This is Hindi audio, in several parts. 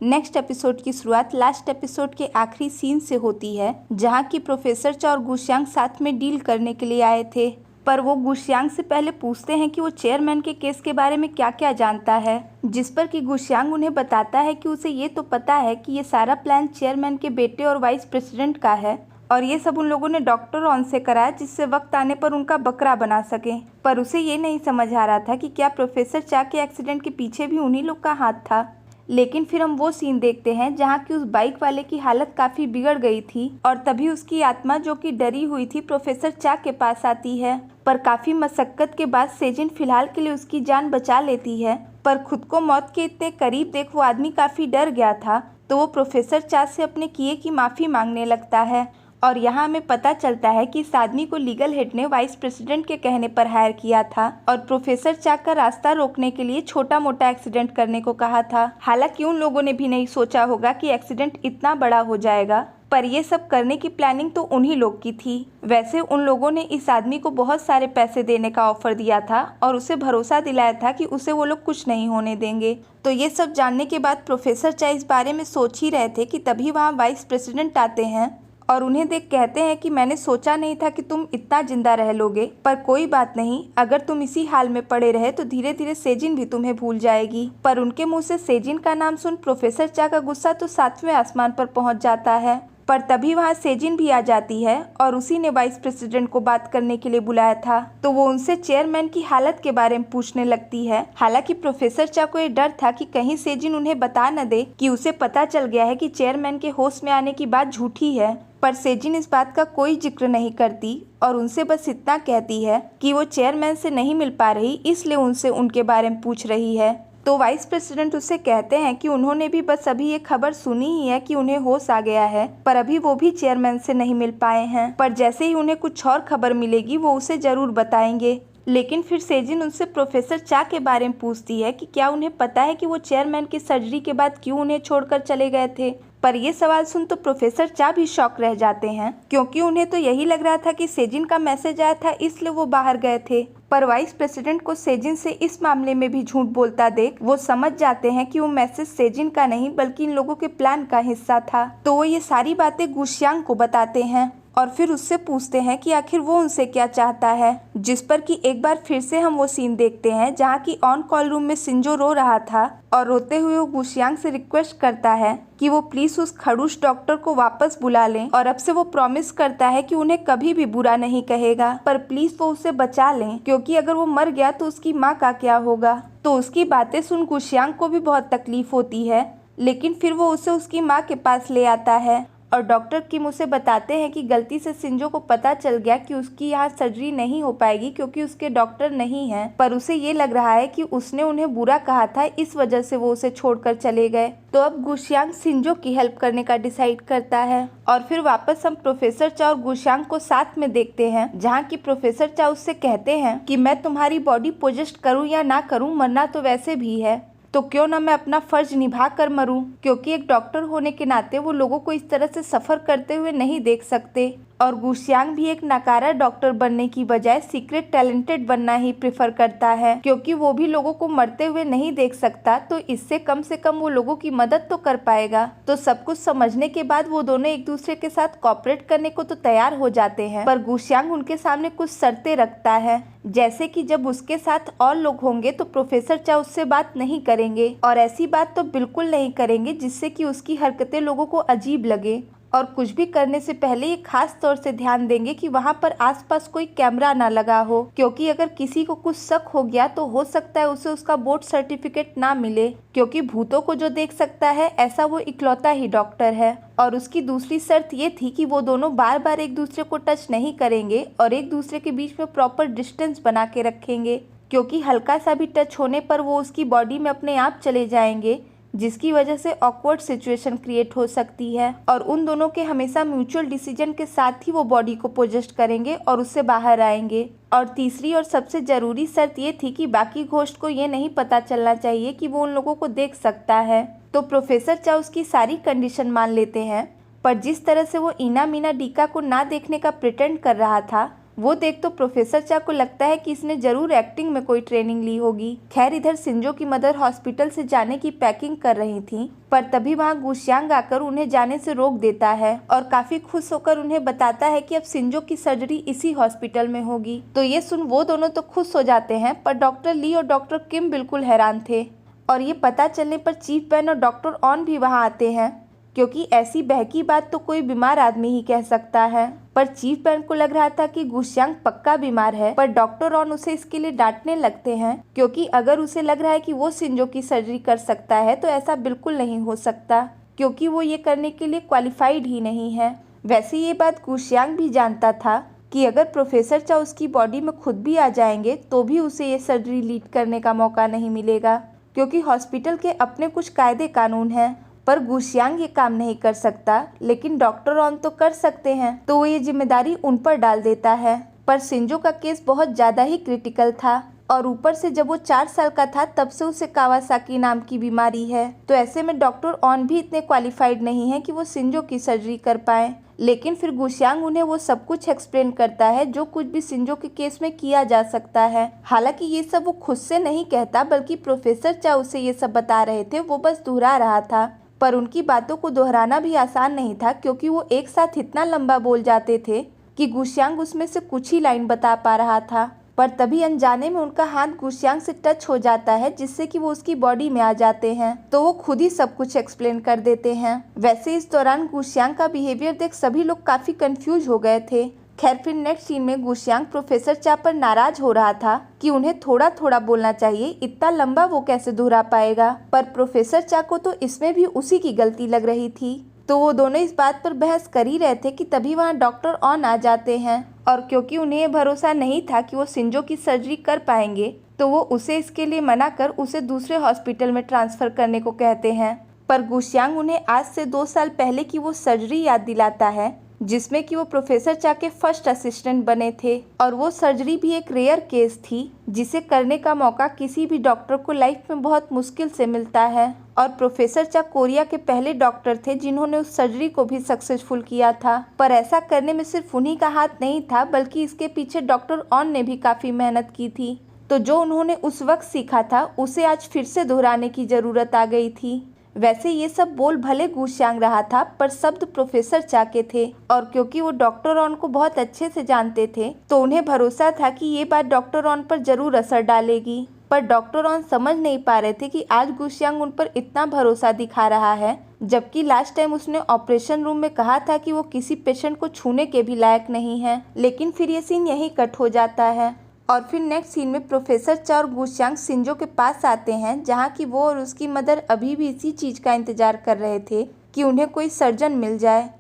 नेक्स्ट एपिसोड की शुरुआत लास्ट एपिसोड के आखिरी सीन से होती है, जहाँ की प्रोफेसर चा और गुशियांग साथ में डील करने के लिए आए थे। पर वो गुशियांग से पहले पूछते हैं कि वो चेयरमैन के केस के बारे में क्या क्या जानता है, जिस पर कि गुशियांग उन्हें बताता है कि उसे ये तो पता है कि ये सारा प्लान चेयरमैन के बेटे और वाइस प्रेसिडेंट का है और ये सब उन लोगों ने डॉक्टर ऑन से कराया जिससे वक्त आने पर उनका बकरा बना सके। पर उसे ये नहीं समझ आ रहा था कि क्या प्रोफेसर चा के एक्सीडेंट के पीछे भी उन्हीं लोग का हाथ था। लेकिन फिर हम वो सीन देखते हैं जहाँ की उस बाइक वाले की हालत काफ़ी बिगड़ गई थी और तभी उसकी आत्मा जो कि डरी हुई थी प्रोफेसर चा के पास आती है। पर काफ़ी मशक्क़त के बाद सेजिन फिलहाल के लिए उसकी जान बचा लेती है। पर खुद को मौत के इतने करीब देख वो आदमी काफ़ी डर गया था, तो वो प्रोफेसर चा से अपने किए की माफ़ी मांगने लगता है। और यहाँ हमें पता चलता है कि इस आदमी को लीगल हेड ने वाइस प्रेसिडेंट के कहने पर हायर किया था और प्रोफेसर चा का रास्ता रोकने के लिए छोटा मोटा एक्सीडेंट करने को कहा था। हालांकि उन लोगों ने भी नहीं सोचा होगा कि एक्सीडेंट इतना बड़ा हो जाएगा, पर ये सब करने की प्लानिंग तो उन्हीं लोग की थी। वैसे उन लोगों ने इस आदमी को बहुत सारे पैसे देने का ऑफर दिया था और उसे भरोसा दिलाया था कि उसे वो लोग कुछ नहीं होने देंगे। तो ये सब जानने के बाद प्रोफेसर चा इस बारे में सोच ही रहे थे कि तभी वहाँ वाइस प्रेसिडेंट आते हैं और उन्हें देख कहते हैं कि मैंने सोचा नहीं था कि तुम इतना जिंदा रह लोगे, पर कोई बात नहीं, अगर तुम इसी हाल में पड़े रहे तो धीरे धीरे सेजिन भी तुम्हें भूल जाएगी। पर उनके मुंह से सेजिन का नाम सुन प्रोफेसर चा का गुस्सा तो 7वें आसमान पर पहुंच जाता है। पर तभी वहां सेजिन भी आ जाती है और उसी ने वाइस प्रेसिडेंट को बात करने के लिए बुलाया था, तो वो उनसे चेयरमैन की हालत के बारे में पूछने लगती है। हालांकि प्रोफेसर चा को ये डर था कि कहीं सेजिन उन्हें बता न दे कि उसे पता चल गया है कि चेयरमैन के होश में आने की बात झूठी है। पर सेजिन इस बात का कोई जिक्र नहीं करती और उनसे बस इतना कहती है कि वो चेयरमैन से नहीं मिल पा रही, इसलिए उनसे उनके बारे में पूछ रही है। तो वाइस प्रेसिडेंट उससे कहते हैं कि उन्होंने भी बस अभी ये खबर सुनी ही है कि उन्हें होश आ गया है, पर अभी वो भी चेयरमैन से नहीं मिल पाए हैं, पर जैसे ही उन्हें कुछ और खबर मिलेगी वो उसे जरूर बताएंगे। लेकिन फिर सेजिन उनसे प्रोफेसर चा के बारे में पूछती है कि क्या उन्हें पता है कि वो चेयरमैन की सर्जरी के बाद क्यों उन्हें छोड़कर चले गए थे। पर ये सवाल सुन तो प्रोफेसर चा भी शॉक रह जाते हैं, क्योंकि उन्हें तो यही लग रहा था कि सेजिन का मैसेज आया था इसलिए वो बाहर गए थे। पर वाइस प्रेसिडेंट को सेजिन से इस मामले में भी झूठ बोलता देख वो समझ जाते हैं कि वो मैसेज सेजिन का नहीं बल्कि इन लोगों के प्लान का हिस्सा था। तो वो ये सारी बातें गुशियांग को बताते हैं और फिर उससे पूछते हैं कि आखिर वो उनसे क्या चाहता है, जिस पर कि एक बार फिर से हम वो सीन देखते हैं जहाँ की ऑन कॉल रूम में सिंजो रो रहा था और रोते हुए वो गुशियांग से रिक्वेस्ट करता है कि वो प्लीज उस खड़ूस डॉक्टर को वापस बुला लें और अब से वो प्रॉमिस करता है कि उन्हें कभी भी बुरा नहीं कहेगा, पर प्लीज वो उसे बचा लें क्योंकि अगर वो मर गया तो उसकी माँ का क्या होगा। तो उसकी बातें सुन गुशियांग को भी बहुत तकलीफ होती है, लेकिन फिर वो उसे उसकी माँ के पास ले आता है और डॉक्टर किम उसे बताते हैं कि गलती से सिंजो को पता चल गया कि उसकी यहाँ सर्जरी नहीं हो पाएगी क्योंकि उसके डॉक्टर नहीं हैं, पर उसे ये लग रहा है कि उसने उन्हें बुरा कहा था, इस वजह से वो उसे छोड़कर चले गए। तो अब गुशियांग सिंजो की हेल्प करने का डिसाइड करता है और फिर वापस हम प्रोफेसर चा और गुशियांग को साथ में देखते हैं, जहाँ की प्रोफेसर चा उससे कहते हैं कि मैं तुम्हारी बॉडी पोजेस्ट करूँ या ना करूँ, मरना तो वैसे भी है, तो क्यों ना मैं अपना फर्ज निभा कर मरूं, क्योंकि एक डॉक्टर होने के नाते वो लोगों को इस तरह से सफ़र करते हुए नहीं देख सकते। और गुशियांग भी एक नकारा डॉक्टर बनने की बजाय सीक्रेट टैलेंटेड बनना ही प्रेफर करता है, क्योंकि वो भी लोगों को मरते हुए नहीं देख सकता, तो इससे कम से कम वो लोगों की मदद तो कर पाएगा। तो सब कुछ समझने के बाद वो दोनों एक दूसरे के साथ कॉपरेट करने को तो तैयार हो जाते हैं, पर गुशियांग उनके सामने कुछ शर्तें रखता है, जैसे कि जब उसके साथ और लोग होंगे तो प्रोफेसर चा उससे बात नहीं करेंगे और ऐसी बात तो बिल्कुल नहीं करेंगे जिससे कि उसकी हरकतें लोगों को अजीब लगे, और कुछ भी करने से पहले ये खास तौर से ध्यान देंगे कि वहाँ पर आसपास कोई कैमरा ना लगा हो, क्योंकि अगर किसी को कुछ शक हो गया तो हो सकता है उसे उसका बोर्ड सर्टिफिकेट ना मिले, क्योंकि भूतों को जो देख सकता है ऐसा वो इकलौता ही डॉक्टर है। और उसकी दूसरी शर्त ये थी कि वो दोनों बार बार एक दूसरे को टच नहीं करेंगे और एक दूसरे के बीच में प्रॉपर डिस्टेंस बना के रखेंगे, क्योंकि हल्का सा भी टच होने पर वो उसकी बॉडी में अपने आप चले जाएंगे, जिसकी वजह से ऑकवर्ड सिचुएशन क्रिएट हो सकती है। और उन दोनों के हमेशा म्यूचुअल डिसीजन के साथ ही वो बॉडी को पोजेस्ट करेंगे और उससे बाहर आएंगे। और तीसरी और सबसे ज़रूरी शर्त ये थी कि बाकी घोस्ट को ये नहीं पता चलना चाहिए कि वो उन लोगों को देख सकता है। तो प्रोफेसर चा उसकी सारी कंडीशन मान लेते हैं, पर जिस तरह से वो इना मीना डीका को ना देखने का प्रिटेंड कर रहा था वो देख तो प्रोफेसर चा को लगता है कि इसने जरूर एक्टिंग में कोई ट्रेनिंग ली होगी। खैर इधर सिंजो की मदर हॉस्पिटल से जाने की पैकिंग कर रही थी, पर तभी वहाँ गुशियांग आकर उन्हें जाने से रोक देता है और काफी खुश होकर उन्हें बताता है कि अब सिंजो की सर्जरी इसी हॉस्पिटल में होगी। तो ये सुन वो दोनों तो खुश हो जाते हैं, पर डॉक्टर ली और डॉक्टर किम बिल्कुल हैरान थे। और ये पता चलने पर चीफ बैन और डॉक्टर ऑन भी वहाँ आते हैं, क्योंकि ऐसी बहकी बात तो कोई बीमार आदमी ही कह सकता है। पर चीफ बैन को लग रहा था कि गुशियांग पक्का बीमार है, पर डॉक्टर ऑन उसे इसके लिए डांटने लगते हैं, क्योंकि अगर उसे लग रहा है कि वो सिंजो की सर्जरी कर सकता है तो ऐसा बिल्कुल नहीं हो सकता, क्योंकि वो ये करने के लिए क्वालिफाइड ही नहीं है। वैसे ये बात गुशियांग भी जानता था कि अगर प्रोफेसर चा उसकी बॉडी में खुद भी आ जाएंगे तो भी उसे ये सर्जरी लीड करने का मौका नहीं मिलेगा, क्योंकि हॉस्पिटल के अपने कुछ कायदे कानून हैं। पर गुशियांग ये काम नहीं कर सकता, लेकिन डॉक्टर ऑन तो कर सकते हैं, तो वो ये जिम्मेदारी उन पर डाल देता है। पर सिंजो का केस बहुत ज़्यादा ही क्रिटिकल था, और ऊपर से जब वो 4 साल का था तब से उसे कावासाकी नाम की बीमारी है। तो ऐसे में डॉक्टर ऑन भी इतने क्वालिफाइड नहीं है कि वो सिंजो की सर्जरी कर पाए। लेकिन फिर गुशियांग उन्हें वो सब कुछ एक्सप्लेन करता है जो कुछ भी सिंजो के केस में किया जा सकता है। हालांकि ये सब वो खुद से नहीं कहता, बल्कि प्रोफेसर चा उसे ये सब बता रहे थे, वो बस दोहरा रहा था। पर उनकी बातों को दोहराना भी आसान नहीं था, क्योंकि वो एक साथ इतना लंबा बोल जाते थे कि गुशियांग उसमें से कुछ ही लाइन बता पा रहा था। पर तभी अनजाने में उनका हाथ गुशियांग से टच हो जाता है, जिससे कि वो उसकी बॉडी में आ जाते हैं, तो वो खुद ही सब कुछ एक्सप्लेन कर देते हैं। वैसे इस दौरान गुशियांग का बिहेवियर देख सभी लोग काफी कंफ्यूज हो गए थे। खैर फिर नेक्स्ट सीन में गुशियांग प्रोफेसर चा पर नाराज हो रहा था कि उन्हें थोड़ा थोड़ा बोलना चाहिए, इतना लंबा वो कैसे दोहरा पाएगा। पर प्रोफेसर चा को तो इसमें भी उसी की गलती लग रही थी, तो वो दोनों इस बात पर बहस कर ही रहे थे कि तभी वहाँ डॉक्टर ऑन आ जाते हैं। और क्योंकि उन्हें ये भरोसा नहीं था कि वो सिंजो की सर्जरी कर पाएंगे, तो वो उसे इसके लिए मना कर उसे दूसरे हॉस्पिटल में ट्रांसफर करने को कहते हैं। पर गुशियांग उन्हें आज से 2 साल पहले की वो सर्जरी याद दिलाता है, जिसमें कि वो प्रोफेसर चा के फर्स्ट असिस्टेंट बने थे, और वो सर्जरी भी एक रेयर केस थी जिसे करने का मौका किसी भी डॉक्टर को लाइफ में बहुत मुश्किल से मिलता है। और प्रोफेसर चा कोरिया के पहले डॉक्टर थे जिन्होंने उस सर्जरी को भी सक्सेसफुल किया था। पर ऐसा करने में सिर्फ उन्हीं का हाथ नहीं था, बल्कि इसके पीछे डॉक्टर ऑन ने भी काफी मेहनत की थी। तो जो उन्होंने उस वक्त सीखा था उसे आज फिर से दोहराने की जरूरत आ गई थी। वैसे ये सब बोल भले गुशियांग रहा था, पर शब्द प्रोफेसर चा के थे, और क्योंकि वो डॉक्टर ऑन को बहुत अच्छे से जानते थे तो उन्हें भरोसा था कि ये बात डॉक्टर ऑन पर जरूर असर डालेगी। पर डॉक्टर ऑन समझ नहीं पा रहे थे कि आज गुशियांग उन पर इतना भरोसा दिखा रहा है, जबकि लास्ट टाइम उसने ऑपरेशन रूम में कहा था कि वो किसी पेशेंट को छूने के भी लायक नहीं है। लेकिन फिर ये सीन यही कट हो जाता है, और फिर नेक्स्ट सीन में प्रोफेसर चा और गुशियांग सिंजो के पास आते हैं, जहाँ की वो और उसकी मदर अभी भी इसी चीज़ का इंतजार कर रहे थे कि उन्हें कोई सर्जन मिल जाए।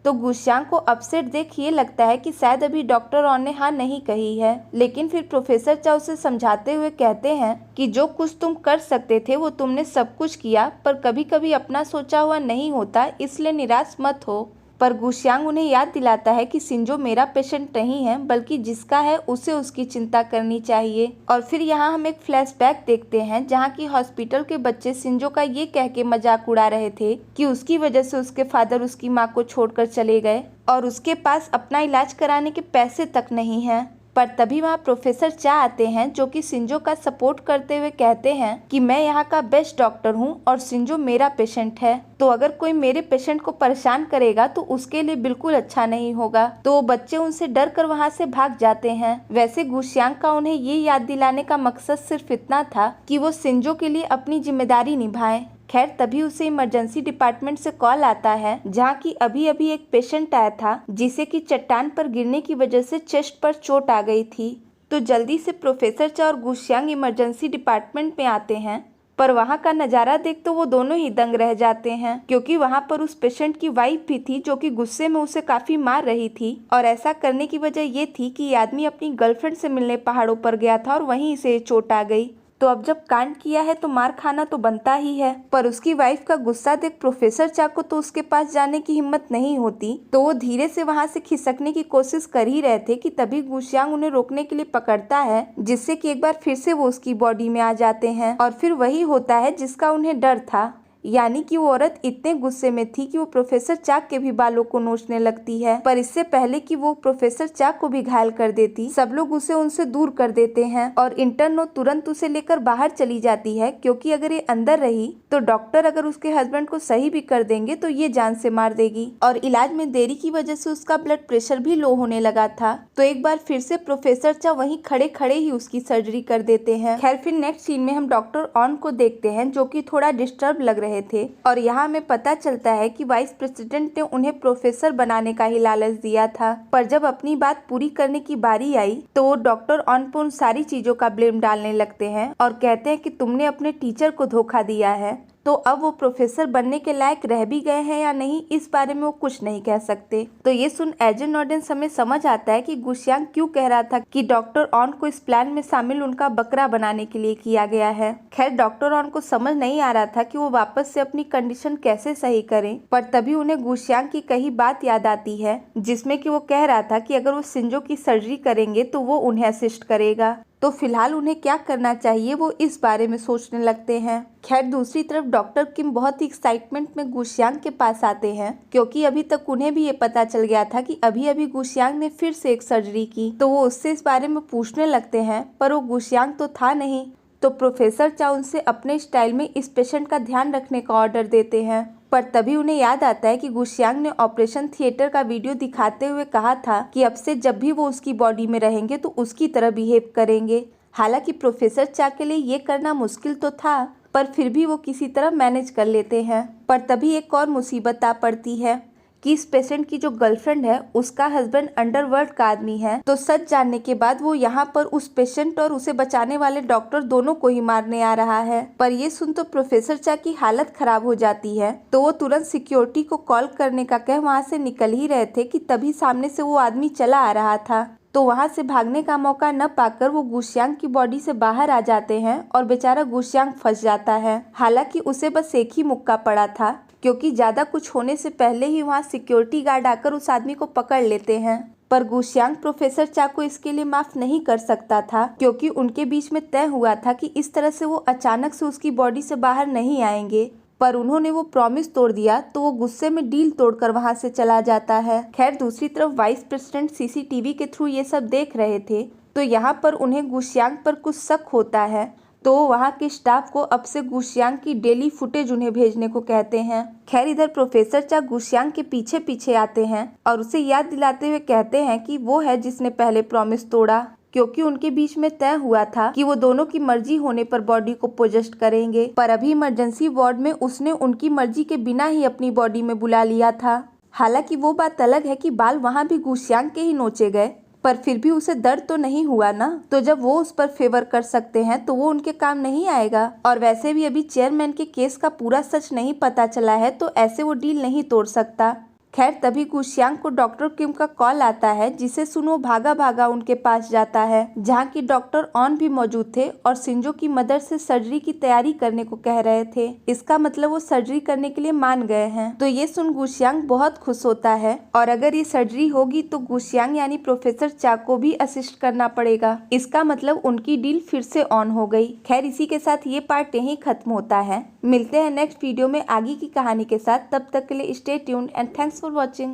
तो गुशियांग को अपसेट देख ये लगता है कि शायद अभी डॉक्टर ऑन ने हाँ नहीं कही है। लेकिन फिर प्रोफेसर चा उसे समझाते हुए कहते हैं कि जो कुछ तुम कर सकते थे वो तुमने सब कुछ किया, पर कभी कभी अपना सोचा हुआ नहीं होता, इसलिए निराश मत हो। पर गुशियांग उन्हें याद दिलाता है कि सिंजो मेरा पेशेंट नहीं है, बल्कि जिसका है उसे उसकी चिंता करनी चाहिए। और फिर यहाँ हम एक फ्लैशबैक देखते हैं, जहाँ की हॉस्पिटल के बच्चे सिंजो का ये कह के मजाक उड़ा रहे थे कि उसकी वजह से उसके फादर उसकी माँ को छोड़कर चले गए और उसके पास अपना इलाज कराने के पैसे तक नहीं हैं। पर तभी वहाँ प्रोफेसर चा आते हैं, जो कि सिंजो का सपोर्ट करते हुए कहते हैं कि मैं यहाँ का बेस्ट डॉक्टर हूँ और सिंजो मेरा पेशेंट है, तो अगर कोई मेरे पेशेंट को परेशान करेगा तो उसके लिए बिल्कुल अच्छा नहीं होगा। तो वो बच्चे उनसे डर कर वहाँ से भाग जाते हैं। वैसे गुशियांग का उन्हें ये याद दिलाने का मकसद सिर्फ इतना था कि वो सिंजो के लिए अपनी जिम्मेदारी निभाएं। खैर तभी उसे इमरजेंसी डिपार्टमेंट से कॉल आता है, जहाँ की अभी अभी एक पेशेंट आया था जिसे कि चट्टान पर गिरने की वजह से चेस्ट पर चोट आ गई थी। तो जल्दी से प्रोफेसर चा और गुशियांग इमरजेंसी डिपार्टमेंट में आते हैं, पर वहाँ का नज़ारा देख तो वो दोनों ही दंग रह जाते हैं, क्योंकि वहाँ पर उस पेशेंट की वाइफ भी थी जो कि गुस्से में उसे काफ़ी मार रही थी। और ऐसा करने की वजह ये थी कि ये आदमी अपनी गर्लफ्रेंड से मिलने पहाड़ों पर गया था और वहीं से चोट आ गई। तो अब जब कांड किया है तो मार खाना तो बनता ही है। पर उसकी वाइफ का गुस्सा देख प्रोफेसर चा को तो उसके पास जाने की हिम्मत नहीं होती, तो वो धीरे से वहां से खिसकने की कोशिश कर ही रहे थे कि तभी गुशियांग उन्हें रोकने के लिए पकड़ता है, जिससे कि एक बार फिर से वो उसकी बॉडी में आ जाते हैं। और फिर वही होता है जिसका उन्हें डर था। यानी कि वो औरत इतने गुस्से में थी कि वो प्रोफेसर चाक के भी बालों को नोचने लगती है। पर इससे पहले कि वो प्रोफेसर चाक को भी घायल कर देती, सब लोग उसे उनसे दूर कर देते हैं और इंटर्न तुरंत उसे लेकर बाहर चली जाती है, क्योंकि अगर ये अंदर रही तो डॉक्टर अगर उसके हस्बैंड को सही भी कर देंगे तो ये जान से मार देगी। और इलाज में देरी की वजह से उसका ब्लड प्रेशर भी लो होने लगा था। तो एक बार फिर से प्रोफेसर चा वहीं खड़े खड़े ही उसकी सर्जरी कर देते हैं। खैर फिर नेक्स्ट सीन में हम डॉक्टर ऑन को देखते हैं, जो कि थोड़ा डिस्टर्ब लग रहे थे और यहाँ हमें पता चलता है कि वाइस प्रेसिडेंट ने उन्हें प्रोफेसर बनाने का ही लालच दिया था। पर जब अपनी बात पूरी करने की बारी आई तो वो डॉक्टर ऑन पर उन सारी चीजों का ब्लेम डालने लगते हैं और कहते हैं कि तुमने अपने टीचर को धोखा दिया है। तो अब वो प्रोफेसर बनने के लायक रह भी गए हैं या नहीं, इस बारे में वो कुछ नहीं कह सकते। तो ये सुन एजेंट ऑडियंस हमें समझ आता है कि गुशियांग क्यों कह रहा था कि डॉक्टर ऑन को इस प्लान में शामिल उनका बकरा बनाने के लिए किया गया है। खैर डॉक्टर ऑन को समझ नहीं आ रहा था कि वो वापस से अपनी कंडीशन कैसे सही करें, पर तभी उन्हें गुशियांग की कही बात याद आती है, जिसमें कि वो कह रहा था कि अगर वो शिंजो की सर्जरी करेंगे तो वो उन्हें असिस्ट करेगा। तो फिलहाल उन्हें क्या करना चाहिए वो इस बारे में सोचने लगते हैं। खैर दूसरी तरफ डॉक्टर किम बहुत ही एक्साइटमेंट में गुशियांग के पास आते हैं, क्योंकि अभी तक उन्हें भी ये पता चल गया था कि अभी अभी गुशियांग ने फिर से एक सर्जरी की। तो वो उससे इस बारे में पूछने लगते हैं, पर वो गुशियांग तो था नहीं। तो प्रोफेसर चा उनसे अपने स्टाइल में इस पेशेंट का ध्यान रखने का ऑर्डर देते हैं। पर तभी उन्हें याद आता है कि गुशियांग ने ऑपरेशन थिएटर का वीडियो दिखाते हुए कहा था कि अब से जब भी वो उसकी बॉडी में रहेंगे तो उसकी तरह बिहेव करेंगे। हालांकि प्रोफेसर चा के लिए ये करना मुश्किल तो था, पर फिर भी वो किसी तरह मैनेज कर लेते हैं। पर तभी एक और मुसीबत आ पड़ती है कि इस पेशेंट की जो गर्लफ्रेंड है उसका हस्बैंड अंडरवर्ल्ड का आदमी है। तो सच जानने के बाद वो यहाँ पर उस पेशेंट और उसे बचाने वाले डॉक्टर दोनों को ही मारने आ रहा है। पर ये सुन तो प्रोफेसर चा की हालत खराब हो जाती है। तो वो तुरंत सिक्योरिटी को कॉल करने का कह वहाँ से निकल ही रहे थे कि तभी सामने से वो आदमी चला आ रहा था। तो वहाँ से भागने का मौका न पाकर वो गुशियांग की बॉडी से बाहर आ जाते हैं और बेचारा गुशियांग फंस जाता है। हालांकि उसे बस एक ही मुक्का पड़ा था, क्योंकि ज्यादा कुछ होने से पहले ही वहाँ सिक्योरिटी गार्ड आकर उस आदमी को पकड़ लेते हैं। पर गुशियांग प्रोफेसर चा को इसके लिए माफ नहीं कर सकता था, क्योंकि उनके बीच में तय हुआ था कि इस तरह से वो अचानक से उसकी बॉडी से बाहर नहीं आएंगे। पर उन्होंने वो प्रॉमिस तोड़ दिया, तो वो गुस्से में डील तोड़कर वहां से चला जाता है। खैर दूसरी तरफ वाइस प्रेसिडेंट सीसीटीवी के थ्रू ये सब देख रहे थे, तो यहाँ पर उन्हें गुशियांग पर कुछ शक होता है। तो वहाँ के स्टाफ को अब से गुशियांग की डेली फुटेज उन्हें भेजने को कहते हैं। खैर इधर प्रोफेसर चा गुशियांग के पीछे पीछे आते हैं और उसे याद दिलाते हुए कहते हैं कि वो है जिसने पहले प्रॉमिस तोड़ा, क्योंकि उनके बीच में तय हुआ था कि वो दोनों की मर्जी होने पर बॉडी को पोजेस्ट करेंगे। पर अभी इमरजेंसी वार्ड में उसने उनकी मर्जी के बिना ही अपनी बॉडी में बुला लिया था। हालांकि वो बात अलग है कि बाल वहाँ भी गुशियांग के ही नोचे गए, पर फिर भी उसे दर्द तो नहीं हुआ ना। तो जब वो उस पर फेवर कर सकते हैं तो वो उनके काम नहीं आएगा। और वैसे भी अभी चेयरमैन के केस का पूरा सच नहीं पता चला है, तो ऐसे वो डील नहीं तोड़ सकता। खैर तभी गुशियांग को डॉक्टर किम का कॉल आता है, जिसे सुन वो भागा भागा उनके पास जाता है, जहाँ की डॉक्टर ऑन भी मौजूद थे और शिंजो की मदर से सर्जरी की तैयारी करने को कह रहे थे। इसका मतलब वो सर्जरी करने के लिए मान गए हैं। तो ये सुन गुशियांग बहुत खुश होता है, और अगर ये सर्जरी होगी तो गुशियांग यानी प्रोफेसर चा को भी असिस्ट करना पड़ेगा। इसका मतलब उनकी डील फिर से ऑन हो गई। खैर इसी के साथ ये पार्ट यहीं खत्म होता है। मिलते हैं नेक्स्ट वीडियो में आगे की कहानी के साथ। तब तक के लिए stay tuned and thanks for watching.